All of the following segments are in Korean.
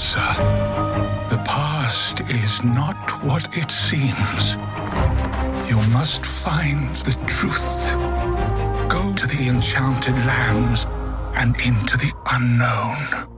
answer. The past is not what it seems. You must find the truth. Go to the enchanted lands and into the unknown.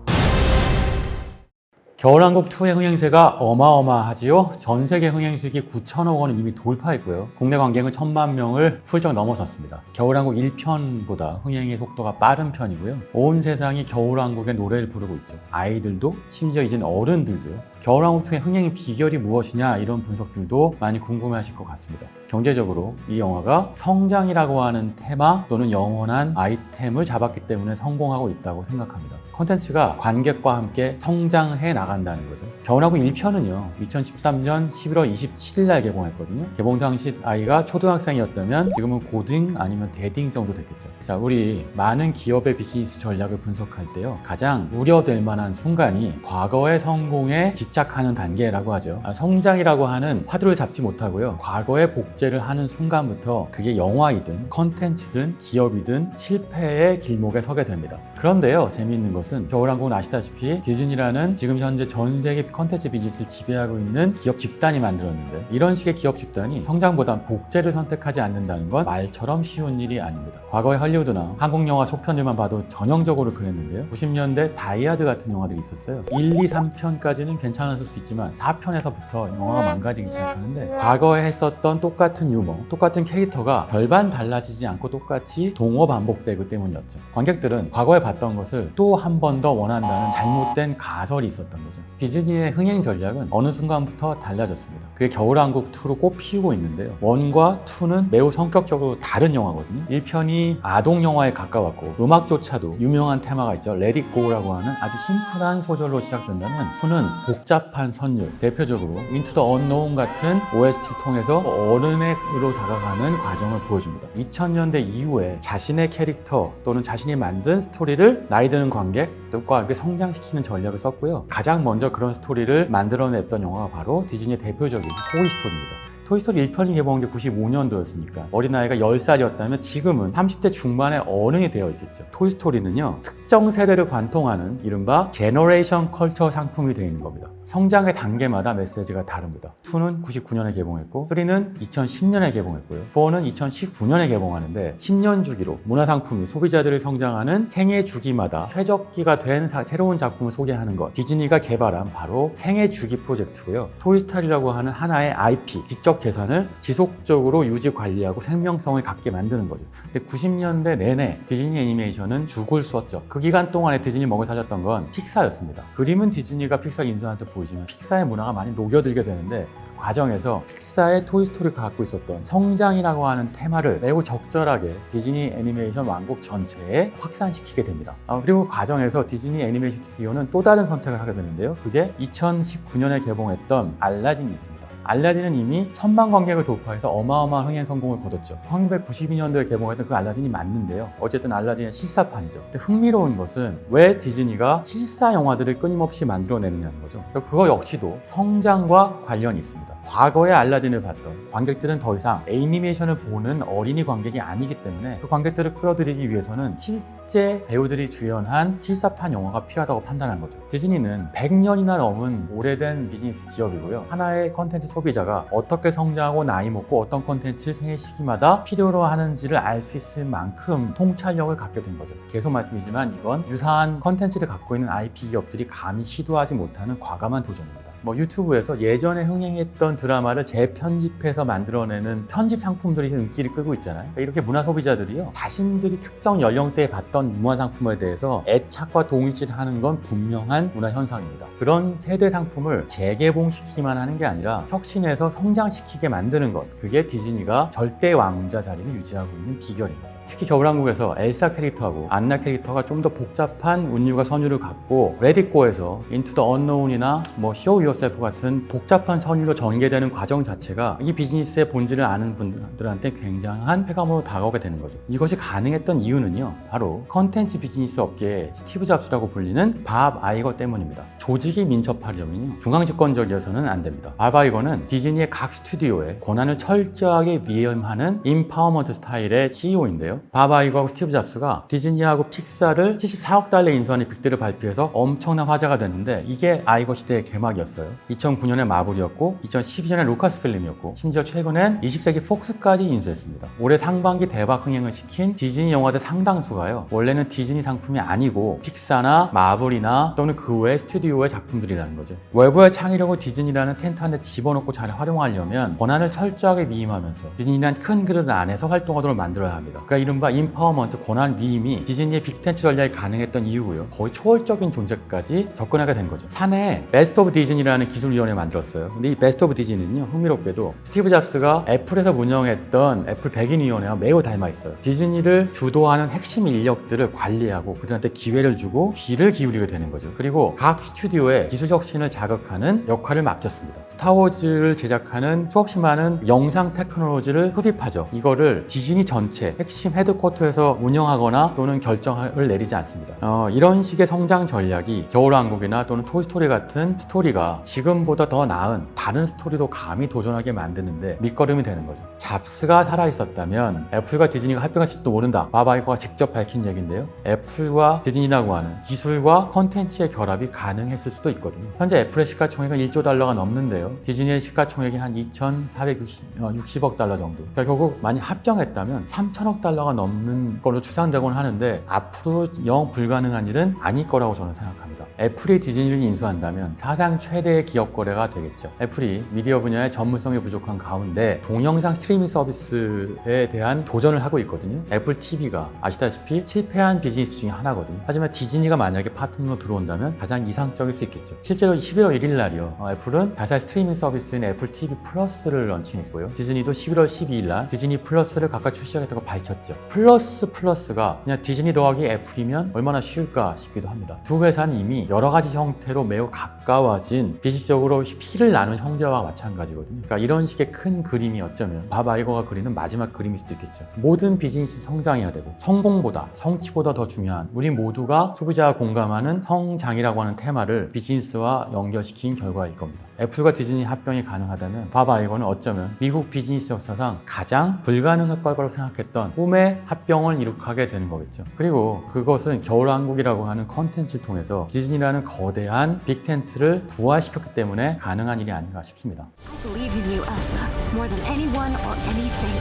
겨울왕국 2의 흥행세가 어마어마하지요. 전 세계 흥행 수익이 9천억 원을 이미 돌파했고요. 국내 관객은 1,000만 명을 훌쩍 넘어섰습니다. 겨울왕국 1편보다 흥행의 속도가 빠른 편이고요. 온 세상이 겨울왕국의 노래를 부르고 있죠. 아이들도 심지어 이젠 어른들도요. 겨울왕국 2의 흥행의 비결이 무엇이냐 이런 분석들도 많이 궁금해하실 것 같습니다. 경제적으로 이 영화가 성장이라고 하는 테마 또는 영원한 아이템을 잡았기 때문에 성공하고 있다고 생각합니다. 콘텐츠가 관객과 함께 성장해 나간다는 거죠. 겨울왕국 1편은요 2013년 11월 27일 날 개봉했거든요. 개봉 당시 아이가 초등학생이었다면 지금은 고등 아니면 대딩 정도 됐겠죠. 자, 우리 많은 기업의 비즈니스 전략을 분석할 때요 가장 우려될 만한 순간이 과거의 성공에 집착하는 단계라고 하죠. 성장이라고 하는 화두를 잡지 못하고요 과거의 복제를 하는 순간부터 그게 영화이든 컨텐츠든 기업이든 실패의 길목에 서게 됩니다. 그런데요 재미있는 것은 겨울왕국은 아시다시피 디즈니라는 지금 현재 전 세계 컨텐츠 비즈니스를 지배하고 있는 기업 집단이 만들었는데 이런 식의 기업 집단이 성장보단 복제를 선택하지 않는다는 건 말처럼 쉬운 일이 아닙니다. 과거의 헐리우드나 한국 영화 속편들만 봐도 전형적으로 그랬는데요 90년대 다이아드 같은 영화들이 있었어요. 1, 2, 3편까지는 괜찮았을 수 있지만 4편에서부터 영화가 망가지기 시작하는데 과거에 했었던 똑같은 유머, 똑같은 캐릭터가 별반 달라지지 않고 똑같이 동어 반복되기 때문이었죠. 관객들은 과거에 봤던 것을 또 한 번 더 원한다는 잘못된 가설이 있었던 거죠. 디즈니의 흥행 전략은 어느 순간부터 달라졌습니다. 그게 겨울왕국 2로 꼭 피우고 있는데요 1과 2는 매우 성격적으로 다른 영화거든요. 1편이 아동 영화에 가까웠고 음악조차도 유명한 테마가 있죠. Let It Go라고 하는 아주 심플한 소절로 시작된다면 2는 복잡한 선율, 대표적으로 Into the Unknown 같은 OST를 통해서 어른으로 다가가는 과정을 보여줍니다. 2000년대 이후에 자신의 캐릭터 또는 자신이 만든 스토리를 나이 드는 관객들과 함께 성장시키는 전략을 썼고요. 가장 먼저 그런 스토리를 만들어냈던 영화가 바로 디즈니의 대표적인 토이스토리입니다. 토이스토리 1편이 개봉한 게 95년도였으니까 어린아이가 10살이었다면 지금은 30대 중반의 어른이 되어 있겠죠. 토이스토리는요 특정 세대를 관통하는 이른바 제너레이션 컬처 상품이 되어 있는 겁니다. 성장의 단계마다 메시지가 다릅니다. 2는 99년에 개봉했고 3는 2010년에 개봉했고요 4는 2019년에 개봉하는데 10년 주기로 문화상품이 소비자들을 성장하는 생애 주기마다 최적기가 된 새로운 작품을 소개하는 것, 디즈니가 개발한 바로 생애 주기 프로젝트고요. 토이스토리라고 하는 하나의 IP, 지적 재산을 지속적으로 유지 관리하고 생명성을 갖게 만드는 거죠. 근데 90년대 내내 디즈니 애니메이션은 죽을 수 없죠. 그 기간 동안에 디즈니 먹여 살렸던 건 픽사였습니다. 그림은 디즈니가 픽사 인수한테 보이지만 픽사의 문화가 많이 녹여들게 되는데 그 과정에서 픽사의 토이스토리가 갖고 있었던 성장이라고 하는 테마를 매우 적절하게 디즈니 애니메이션 왕국 전체에 확산시키게 됩니다. 그리고 그 과정에서 디즈니 애니메이션 스튜디오는 또 다른 선택을 하게 되는데요 그게 2019년에 개봉했던 알라딘이 있습니다. 알라딘은 이미 1,000만 관객을 돌파해서 어마어마한 흥행 성공을 거뒀죠. 1992년도에 개봉했던 그 알라딘이 맞는데요 어쨌든 알라딘의 실사판이죠. 근데 흥미로운 것은 왜 디즈니가 실사 영화들을 끊임없이 만들어내느냐는 거죠. 그거 역시도 성장과 관련이 있습니다. 과거의 알라딘을 봤던 관객들은 더 이상 애니메이션을 보는 어린이 관객이 아니기 때문에 그 관객들을 끌어들이기 위해서는 실제 배우들이 주연한 실사판 영화가 필요하다고 판단한 거죠. 디즈니는 100년이나 넘은 오래된 비즈니스 기업이고요. 하나의 컨텐츠 소비자가 어떻게 성장하고 나이 먹고 어떤 컨텐츠 생애 시기마다 필요로 하는지를 알 수 있을 만큼 통찰력을 갖게 된 거죠. 계속 말씀이지만 이건 유사한 컨텐츠를 갖고 있는 IP 기업들이 감히 시도하지 못하는 과감한 도전입니다. 유튜브에서 예전에 흥행했던 드라마를 재편집해서 만들어내는 편집 상품들이 인기를 끌고 있잖아요. 그러니까 이렇게 문화 소비자들이요 자신들이 특정 연령대에 봤던 문화 상품에 대해서 애착과 동일시하는 건 분명한 문화 현상입니다. 그런 세대 상품을 재개봉시키기만 하는 게 아니라 혁신해서 성장시키게 만드는 것, 그게 디즈니가 절대 왕자 자리를 유지하고 있는 비결인 거죠. 특히 겨울왕국에서 엘사 캐릭터하고 안나 캐릭터가 좀 더 복잡한 운율과 선율을 갖고 레딧고에서 Into the Unknown이나 Show Your Yourself 같은 복잡한 선율로 전개되는 과정 자체가 이 비즈니스의 본질을 아는 분들한테 굉장한 쾌감으로 다가오게 되는 거죠. 이것이 가능했던 이유는요, 바로 컨텐츠 비즈니스 업계의 스티브 잡스라고 불리는 밥 아이거 때문입니다. 조직이 민첩하려면요, 중앙집권적이어서는 안 됩니다. 밥 아이거는 디즈니의 각 스튜디오에 권한을 철저하게 위임하는 임파워먼트 스타일의 CEO인데요. 밥 아이거하고 스티브 잡스가 디즈니하고 픽사를 74억 달러 인수하는 빅딜을 발표해서 엄청난 화제가 됐는데, 이게 아이거 시대의 개막이었어요. 2009년에 마블이었고 2012년에 루카스필름이었고 심지어 최근엔 20세기 폭스까지 인수했습니다. 올해 상반기 대박 흥행을 시킨 디즈니 영화들 상당수가요, 원래는 디즈니 상품이 아니고 픽사나 마블이나 또는 그 외 스튜디오의 작품들이라는 거죠. 외부의 창의력을 디즈니라는 텐트 안에 집어넣고 잘 활용하려면 권한을 철저하게 위임하면서 디즈니라는 큰 그릇 안에서 활동하도록 만들어야 합니다. 그러니까 이른바 임파워먼트 권한 위임이 디즈니의 빅텐트 전략이 가능했던 이유고요. 거의 초월적인 존재까지 접근하게 된 거죠. 사내에 베스트 오브 디즈니라는 기술위원회 만들었어요. 근데 이 베스트 오브 디즈니는요, 흥미롭게도 스티브 잡스가 애플에서 운영했던 애플 백인위원회와 매우 닮아 있어요. 디즈니를 주도하는 핵심 인력들을 관리하고 그들한테 기회를 주고 귀를 기울이게 되는 거죠. 그리고 각 스튜디오에 기술 혁신을 자극하는 역할을 맡겼습니다. 스타워즈를 제작하는 수없이 많은 영상 테크놀로지를 흡입하죠. 이거를 디즈니 전체 핵심 헤드쿼터에서 운영하거나 또는 결정을 내리지 않습니다. 이런 식의 성장 전략이 겨울왕국이나 또는 토이스토리 같은 스토리가 지금보다 더 나은 다른 스토리도 감히 도전하게 만드는데 밑거름이 되는 거죠. 잡스가 살아있었다면 애플과 디즈니가 합병했을지도 모른다. 밥 아이거가 직접 밝힌 얘기인데요. 애플과 디즈니라고 하는 기술과 컨텐츠의 결합이 가능했을 수도 있거든요. 현재 애플의 시가총액은 1조 달러가 넘는데요. 디즈니의 시가총액이 한 2,460억 달러 정도. 그러니까 결국 만약 합병했다면 3천억 달러가 넘는 걸로 추산되곤 하는데, 앞으로 영 불가능한 일은 아닐 거라고 저는 생각합니다. 애플이 디즈니를 인수한다면 사상 최대의 기업 거래가 되겠죠. 애플이 미디어 분야의 전문성이 부족한 가운데 동영상 스트리밍 서비스에 대한 도전을 하고 있거든요. 애플 TV가 아시다시피 실패한 비즈니스 중에 하나거든요. 하지만 디즈니가 만약에 파트너로 들어온다면 가장 이상적일 수 있겠죠. 실제로 11월 1일 날이요, 애플은 자사의 스트리밍 서비스인 애플 TV 플러스를 런칭했고요. 디즈니도 11월 12일 날 디즈니 플러스를 각각 출시하겠다고 밝혔죠. 플러스가 그냥 디즈니 더하기 애플이면 얼마나 쉬울까 싶기도 합니다. 두 회사는 이미 여러 가지 형태로 매우 가까워진 비즈니스적으로 피를 나눈 형제와 마찬가지거든요. 그러니까 이런 식의 큰 그림이 어쩌면 밥 아이거가 그리는 마지막 그림일 수도 있겠죠. 모든 비즈니스 성장해야 되고 성공보다 성취보다 더 중요한 우리 모두가 소비자와 공감하는 성장이라고 하는 테마를 비즈니스와 연결시킨 결과일 겁니다. 애플과 디즈니 합병이 가능하다면 밥 아이거는 어쩌면 미국 비즈니스 역사상 가장 불가능할 거라고 생각했던 꿈의 합병을 이룩하게 되는 거겠죠. 그리고 그것은 겨울왕국이라고 하는 컨텐츠를 통해서 디즈니라는 거대한 빅텐트를 부활시켰기 때문에 가능한 일이 아닌가 싶습니다. I believe in you, Elsa, more than anyone or anything.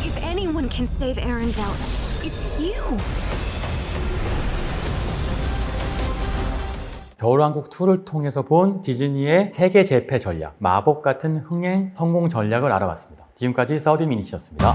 If anyone can save Arendelle, it's you. 겨울왕국 2를 통해서 본 디즈니의 세계 재패 전략, 마법 같은 흥행 성공 전략을 알아봤습니다. 지금까지 30미닛이었습니다.